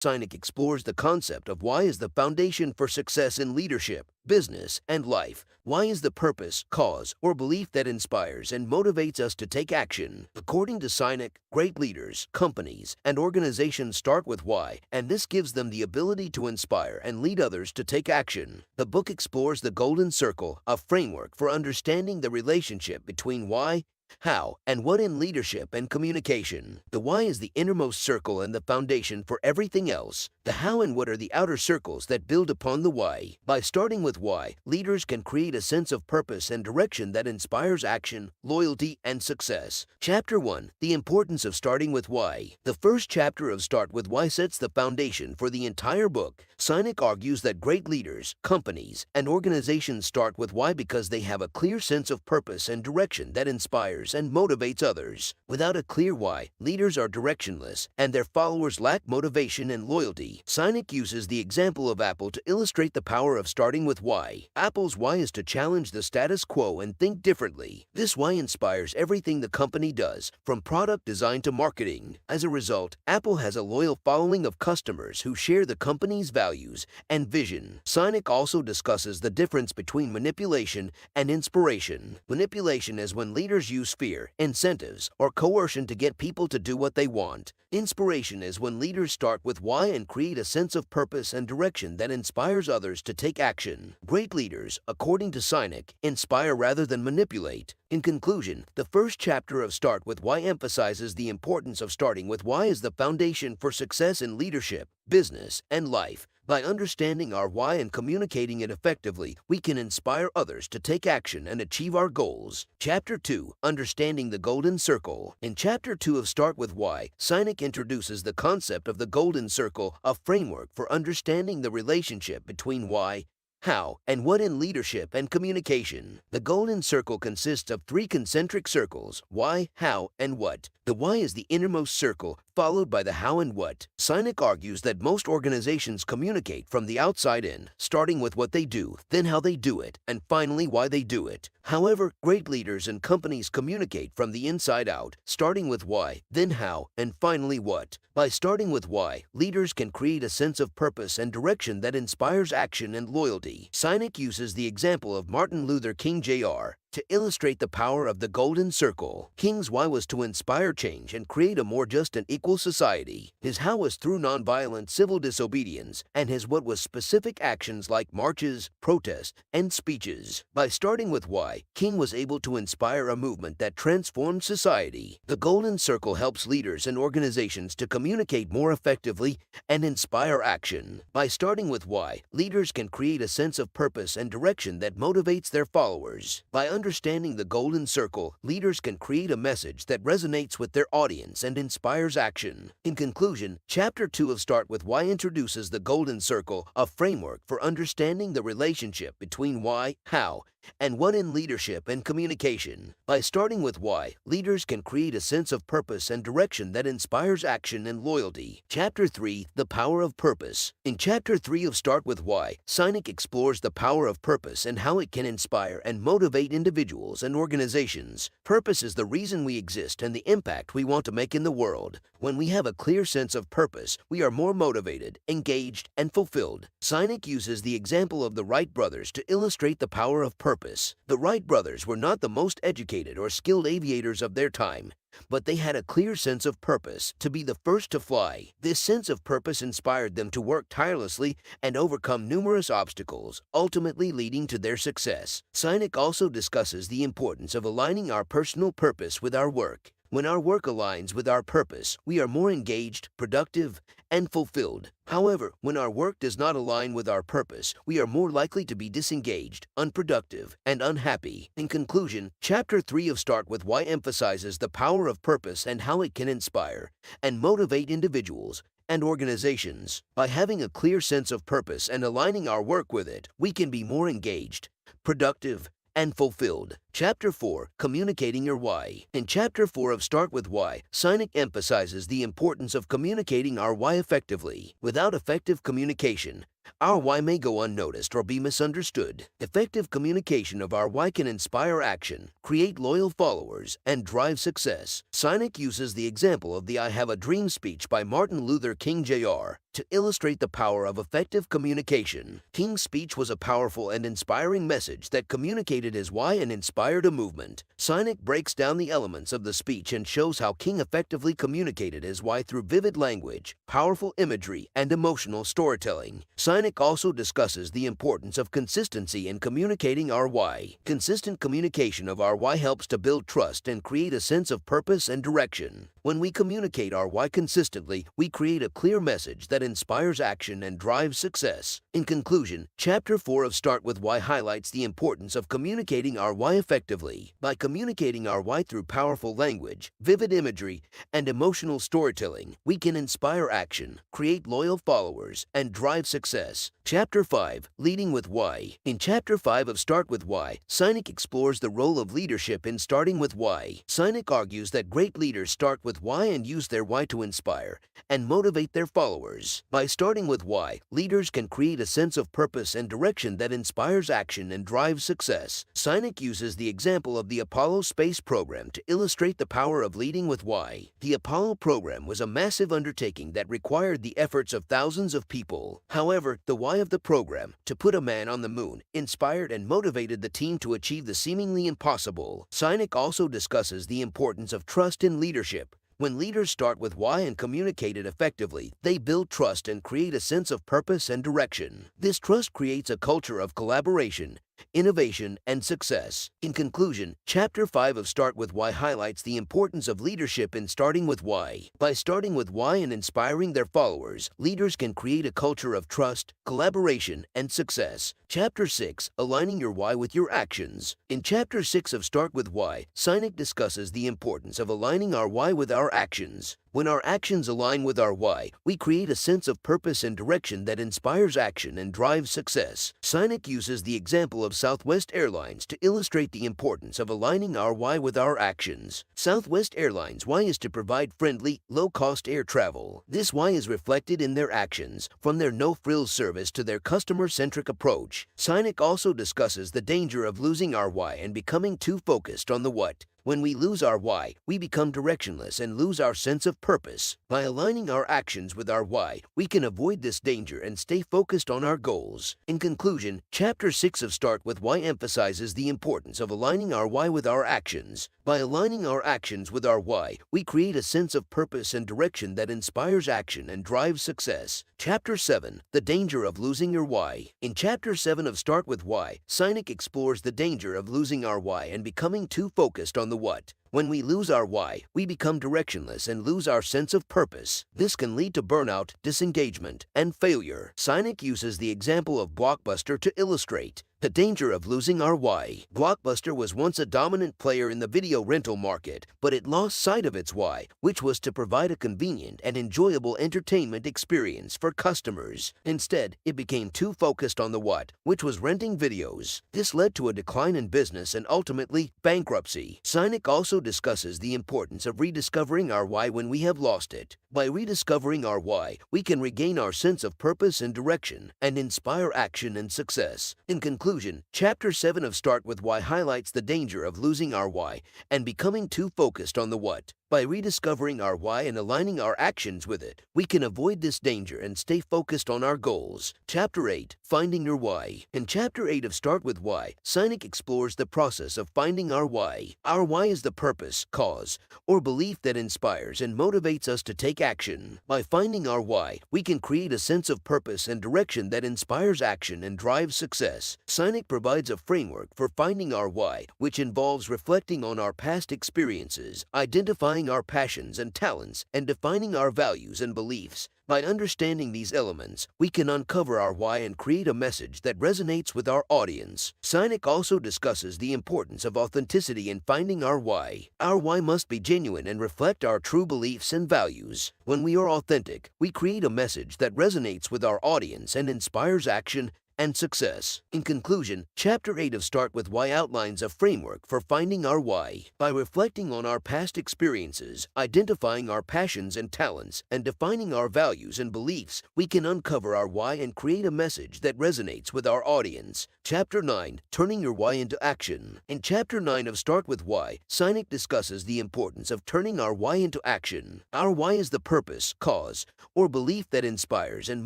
Sinek explores the concept of why is the foundation for success in leadership, business, and life. Why is the purpose, cause, or belief that inspires and motivates us to take action? According to Sinek, great leaders, companies, and organizations start with why, and this gives them the ability to inspire and lead others to take action. The book explores the Golden Circle, a framework for understanding the relationship between why, how, and what in leadership and communication. The why is the innermost circle and the foundation for everything else. The how and what are the outer circles that build upon the why. By starting with why, leaders can create a sense of purpose and direction that inspires action, loyalty, and success. Chapter 1. The importance of starting with why. The first chapter of Start with Why sets the foundation for the entire book. Sinek argues that great leaders, companies, and organizations start with why because they have a clear sense of purpose and direction that inspires and motivates others. Without a clear why, leaders are directionless, and their followers lack motivation and loyalty. Sinek uses the example of Apple to illustrate the power of starting with why. Apple's why is to challenge the status quo and think differently. This why inspires everything the company does, from product design to marketing. As a result, Apple has a loyal following of customers who share the company's values and vision. Sinek also discusses the difference between manipulation and inspiration. Manipulation is when leaders use fear, incentives, or coercion to get people to do what they want. Inspiration is when leaders start with why and create a sense of purpose and direction that inspires others to take action. Great leaders, according to Sinek, inspire rather than manipulate. In conclusion, the first chapter of Start with Why emphasizes the importance of starting with why as the foundation for success in leadership, business, and life. By understanding our why and communicating it effectively, we can inspire others to take action and achieve our goals. Chapter 2. Understanding the Golden Circle. In Chapter 2 of Start with Why, Sinek introduces the concept of the Golden Circle, a framework for understanding the relationship between why, how, and what in leadership and communication. The Golden Circle consists of three concentric circles: why, how, and what. The why is the innermost circle, followed by the how and what. Sinek argues that most organizations communicate from the outside in, starting with what they do, then how they do it, and finally why they do it. However, great leaders and companies communicate from the inside out, starting with why, then how, and finally what. By starting with why, leaders can create a sense of purpose and direction that inspires action and loyalty. Sinek uses the example of Martin Luther King Jr. to illustrate the power of the Golden Circle. King's why was to inspire change and create a more just and equal society. His how was through nonviolent civil disobedience, and his what was specific actions like marches, protests, and speeches. By starting with why, King was able to inspire a movement that transformed society. The Golden Circle helps leaders and organizations to communicate more effectively and inspire action. By starting with why, leaders can create a sense of purpose and direction that motivates their followers. By understanding the Golden Circle, leaders can create a message that resonates with their audience and inspires action. In conclusion, Chapter 2 of Start with Why introduces the Golden Circle, a framework for understanding the relationship between why, how, and what in leadership and communication. By starting with why, leaders can create a sense of purpose and direction that inspires action and loyalty. Chapter 3. The Power of Purpose. In Chapter 3 of Start with Why, Sinek explores the power of purpose and how it can inspire and motivate individuals and organizations. Purpose is the reason we exist and the impact we want to make in the world. When we have a clear sense of purpose, we are more motivated, engaged, and fulfilled. Sinek uses the example of the Wright brothers to illustrate the power of purpose. The Wright brothers were not the most educated or skilled aviators of their time, but they had a clear sense of purpose to be the first to fly. This sense of purpose inspired them to work tirelessly and overcome numerous obstacles, ultimately leading to their success. Sinek also discusses the importance of aligning our personal purpose with our work. When our work aligns with our purpose, we are more engaged, productive, and fulfilled. However, when our work does not align with our purpose, we are more likely to be disengaged, unproductive, and unhappy. In conclusion, Chapter 3 of Start with Why emphasizes the power of purpose and how it can inspire and motivate individuals and organizations. By having a clear sense of purpose and aligning our work with it, we can be more engaged, productive, and fulfilled. Chapter 4, Communicating Your Why. In Chapter 4 of Start With Why, Sinek emphasizes the importance of communicating our why effectively. Without effective communication, our why may go unnoticed or be misunderstood. Effective communication of our why can inspire action, create loyal followers, and drive success. Sinek uses the example of the I Have a Dream speech by Martin Luther King Jr. to illustrate the power of effective communication. King's speech was a powerful and inspiring message that communicated his why and inspired a movement. Sinek breaks down the elements of the speech and shows how King effectively communicated his why through vivid language, powerful imagery, and emotional storytelling. Sinek also discusses the importance of consistency in communicating our why. Consistent communication of our why helps to build trust and create a sense of purpose and direction. When we communicate our why consistently, we create a clear message that inspires action and drives success. In conclusion, Chapter 4 of Start With Why highlights the importance of communicating our why effectively. By communicating our why through powerful language, vivid imagery, and emotional storytelling, we can inspire action, create loyal followers, and drive success. Chapter 5, Leading with Why. In Chapter 5 of Start With Why, Sinek explores the role of leadership in starting with why. Sinek argues that great leaders start with why and use their why to inspire and motivate their followers. By starting with why, leaders can create a sense of purpose and direction that inspires action and drives success. Sinek uses the example of the Apollo space program to illustrate the power of leading with why. The Apollo program was a massive undertaking that required the efforts of thousands of people. However, the why of the program, to put a man on the moon, inspired and motivated the team to achieve the seemingly impossible. Sinek also discusses the importance of trust in leadership. When leaders start with why and communicate it effectively, they build trust and create a sense of purpose and direction. This trust creates a culture of collaboration, innovation, and success. In conclusion, Chapter 5 of Start With Why highlights the importance of leadership in starting with why. By starting with why and inspiring their followers, leaders can create a culture of trust, collaboration, and success. Chapter 6, Aligning Your Why with Your Actions. In Chapter 6 of Start With Why, Sinek discusses the importance of aligning our why with our actions. When our actions align with our why, we create a sense of purpose and direction that inspires action and drives success. Sinek uses the example of Southwest Airlines to illustrate the importance of aligning our why with our actions. Southwest Airlines' why is to provide friendly, low-cost air travel. This why is reflected in their actions, from their no-frills service to their customer-centric approach. Sinek also discusses the danger of losing our why and becoming too focused on the what. When we lose our why, we become directionless and lose our sense of purpose. By aligning our actions with our why, we can avoid this danger and stay focused on our goals. In conclusion, Chapter 6 of Start With Why emphasizes the importance of aligning our why with our actions. By aligning our actions with our why, we create a sense of purpose and direction that inspires action and drives success. Chapter 7, The Danger of Losing Your Why. In Chapter 7 of Start With Why, Sinek explores the danger of losing our why and becoming too focused on the what. When we lose our why, we become directionless and lose our sense of purpose. This can lead to burnout, disengagement, and failure. Sinek uses the example of Blockbuster to illustrate the danger of losing our why. Blockbuster was once a dominant player in the video rental market, but it lost sight of its why, which was to provide a convenient and enjoyable entertainment experience for customers. Instead, it became too focused on the what, which was renting videos. This led to a decline in business and ultimately bankruptcy. Sinek also discusses the importance of rediscovering our why when we have lost it. By rediscovering our why, we can regain our sense of purpose and direction and inspire action and success. In conclusion, Chapter 7 of Start With Why highlights the danger of losing our why and becoming too focused on the what. By rediscovering our why and aligning our actions with it, we can avoid this danger and stay focused on our goals. Chapter 8, Finding Your Why. In Chapter 8 of Start With Why, Sinek explores the process of finding our why. Our why is the purpose, cause, or belief that inspires and motivates us to take action. By finding our why, we can create a sense of purpose and direction that inspires action and drives success. Sinek provides a framework for finding our why, which involves reflecting on our past experiences, identifying our passions and talents, and defining our values and beliefs. By understanding these elements, we can uncover our why and create a message that resonates with our audience. Sinek also discusses the importance of authenticity in finding our why. Our why must be genuine and reflect our true beliefs and values. When we are authentic, we create a message that resonates with our audience and inspires action and success. In conclusion, Chapter 8 of Start with Why outlines a framework for finding our why. By reflecting on our past experiences, identifying our passions and talents, and defining our values and beliefs, we can uncover our why and create a message that resonates with our audience. Chapter 9, Turning Your Why into Action. In Chapter 9 of Start with Why, Sinek discusses the importance of turning our why into action. Our why is the purpose, cause, or belief that inspires and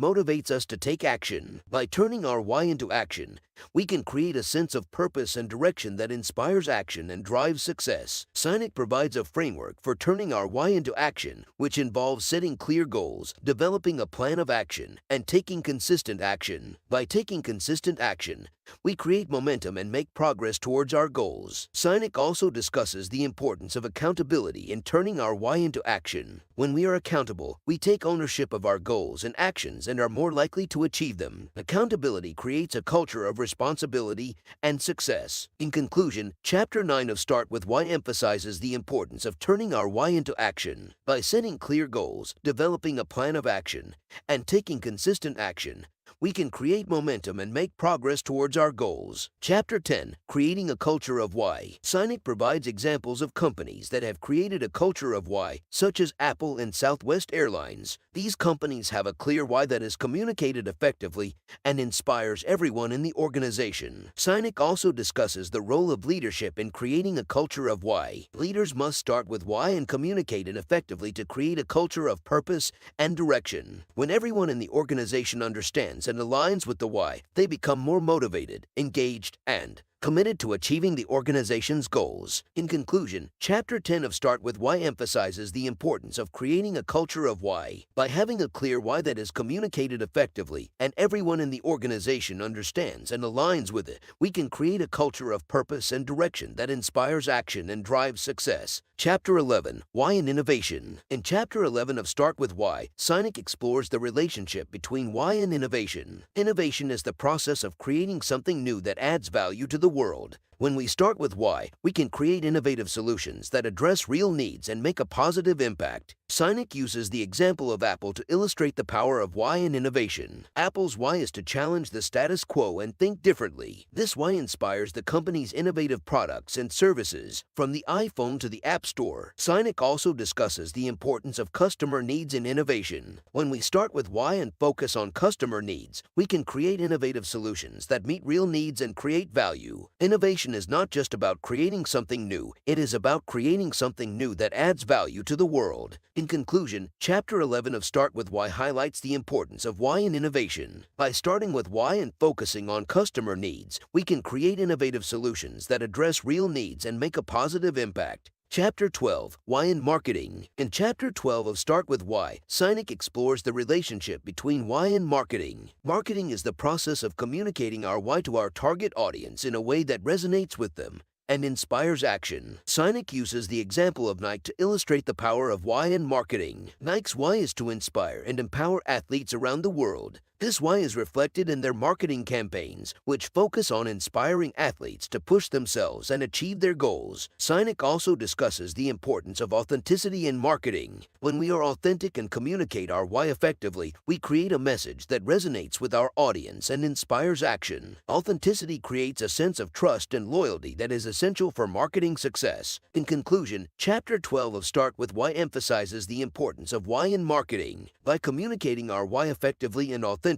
motivates us to take action. By turning our why into action, we can create a sense of purpose and direction that inspires action and drives success. Sinek provides a framework for turning our why into action, which involves setting clear goals, developing a plan of action, and taking consistent action. By taking consistent action, we create momentum and make progress towards our goals. Sinek also discusses the importance of accountability in turning our why into action. When we are accountable, we take ownership of our goals and actions and are more likely to achieve them. Accountability creates a culture of responsibility and success. In conclusion, Chapter 9 of Start with Why emphasizes the importance of turning our why into action. By setting clear goals, developing a plan of action, and taking consistent action, we can create momentum and make progress towards our goals. Chapter 10, Creating a Culture of Why. Sinek provides examples of companies that have created a culture of why, such as Apple and Southwest Airlines. These companies have a clear why that is communicated effectively and inspires everyone in the organization. Sinek also discusses the role of leadership in creating a culture of why. Leaders must start with why and communicate it effectively to create a culture of purpose and direction. When everyone in the organization understands and aligns with the why, they become more motivated, engaged, and committed to achieving the organization's goals. In conclusion, Chapter 10 of Start with Why emphasizes the importance of creating a culture of why. By having a clear why that is communicated effectively and everyone in the organization understands and aligns with it, we can create a culture of purpose and direction that inspires action and drives success. Chapter 11, Why and Innovation. In Chapter 11 of Start with Why, Sinek explores the relationship between why and innovation. Innovation is the process of creating something new that adds value to the world. When we start with why, we can create innovative solutions that address real needs and make a positive impact. Sinek uses the example of Apple to illustrate the power of why and innovation. Apple's why is to challenge the status quo and think differently. This why inspires the company's innovative products and services, from the iPhone to the App Store. Sinek also discusses the importance of customer needs in innovation. When we start with why and focus on customer needs, we can create innovative solutions that meet real needs and create value. Innovation is not just about creating something new, it is about creating something new that adds value to the world. In conclusion, Chapter 11 of Start with Why highlights the importance of why and innovation. By starting with why and focusing on customer needs, we can create innovative solutions that address real needs and make a positive impact. Chapter 12, Why and Marketing. In Chapter 12 of Start with Why, Sinek explores the relationship between why and marketing. Marketing is the process of communicating our why to our target audience in a way that resonates with them and inspires action. Sinek uses the example of Nike to illustrate the power of why and marketing. Nike's why is to inspire and empower athletes around the world. This why is reflected in their marketing campaigns, which focus on inspiring athletes to push themselves and achieve their goals. Sinek also discusses the importance of authenticity in marketing. When we are authentic and communicate our why effectively, we create a message that resonates with our audience and inspires action. Authenticity creates a sense of trust and loyalty that is essential for marketing success. In conclusion, Chapter 12 of Start with Why emphasizes the importance of why in marketing. By communicating our why effectively and authentically,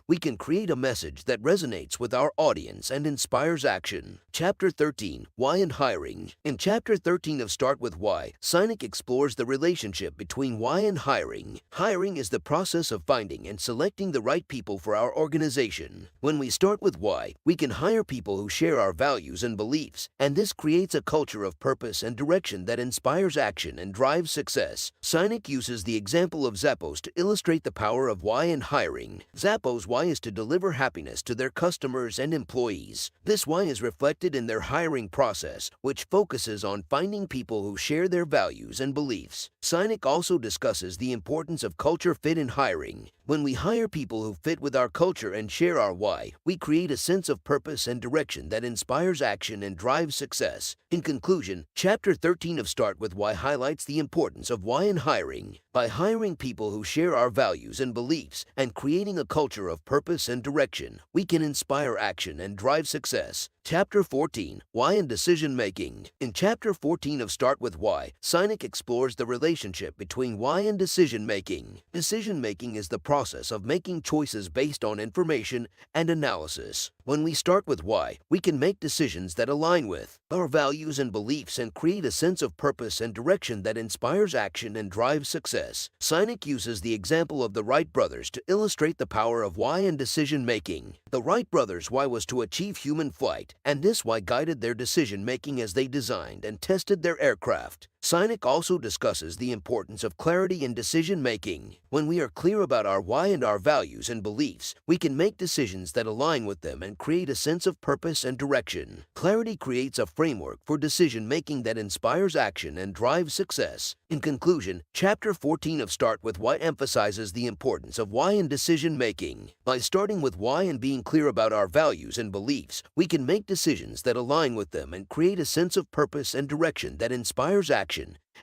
we can create a message that resonates with our audience and inspires action. Chapter 13, Why and Hiring. In Chapter 13 of Start with Why, Sinek explores the relationship between why and hiring. Hiring is the process of finding and selecting the right people for our organization. When we start with why, we can hire people who share our values and beliefs, and this creates a culture of purpose and direction that inspires action and drives success. Sinek uses the example of Zappos to illustrate the power of why and hiring. Zappos' why is to deliver happiness to their customers and employees. This why is reflected in their hiring process, which focuses on finding people who share their values and beliefs. Sinek also discusses the importance of culture fit in hiring. When we hire people who fit with our culture and share our why, we create a sense of purpose and direction that inspires action and drives success. In conclusion, Chapter 13 of Start With Why highlights the importance of why in hiring. By hiring people who share our values and beliefs and creating a culture of purpose and direction, we can inspire action and drive success. Chapter 14, Why and Decision Making. In Chapter 14 of Start With Why, Sinek explores the relationship between why and decision making. Decision making is the process of making choices based on information and analysis. When we start with why, we can make decisions that align with our values and beliefs and create a sense of purpose and direction that inspires action and drives success. Sinek uses the example of the Wright brothers to illustrate the power of why and decision making. The Wright brothers' why was to achieve human flight, and this why guided their decision-making as they designed and tested their aircraft. Sinek also discusses the importance of clarity in decision-making. When we are clear about our why and our values and beliefs, we can make decisions that align with them and create a sense of purpose and direction. Clarity creates a framework for decision-making that inspires action and drives success. In conclusion, Chapter 14 of Start With Why emphasizes the importance of why in decision-making. By starting with why and being clear about our values and beliefs, we can make decisions that align with them and create a sense of purpose and direction that inspires action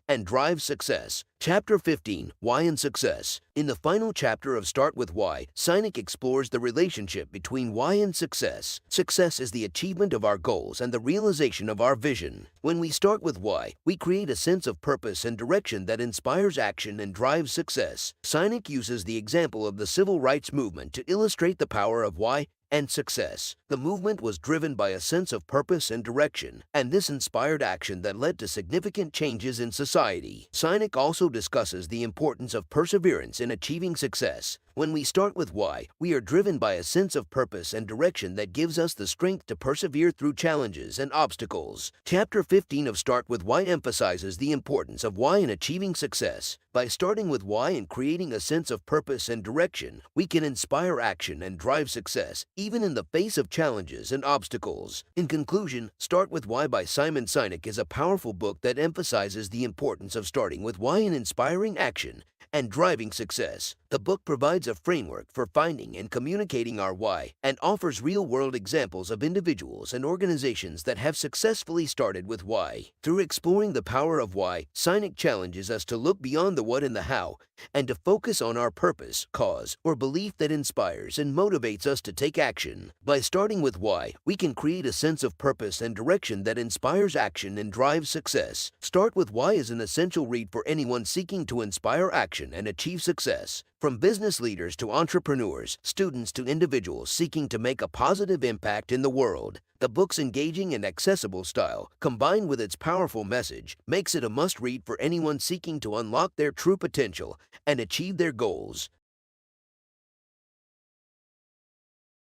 and drives success. Chapter 15, Why and Success. In the final chapter of Start With Why, Sinek explores the relationship between why and success. Success is the achievement of our goals and the realization of our vision. When we start with why, we create a sense of purpose and direction that inspires action and drives success. Sinek uses the example of the civil rights movement to illustrate the power of why and success. The movement was driven by a sense of purpose and direction, and this inspired action that led to significant changes in society. Sinek also discusses the importance of perseverance in achieving success. When we start with why, we are driven by a sense of purpose and direction that gives us the strength to persevere through challenges and obstacles. Chapter 15 of Start With Why emphasizes the importance of why in achieving success. By starting with why and creating a sense of purpose and direction, we can inspire action and drive success, even in the face of challenges and obstacles. In conclusion, Start With Why by Simon Sinek is a powerful book that emphasizes the importance of starting with why in inspiring action and driving success. The book provides a framework for finding and communicating our why and offers real-world examples of individuals and organizations that have successfully started with why. Through exploring the power of why, Sinek challenges us to look beyond the what and the how and to focus on our purpose, cause, or belief that inspires and motivates us to take action. By starting with why, we can create a sense of purpose and direction that inspires action and drives success. Start With Why is an essential read for anyone seeking to inspire action and achieve success. From business leaders to entrepreneurs, students to individuals seeking to make a positive impact in the world, the book's engaging and accessible style, combined with its powerful message, makes it a must-read for anyone seeking to unlock their true potential and achieve their goals.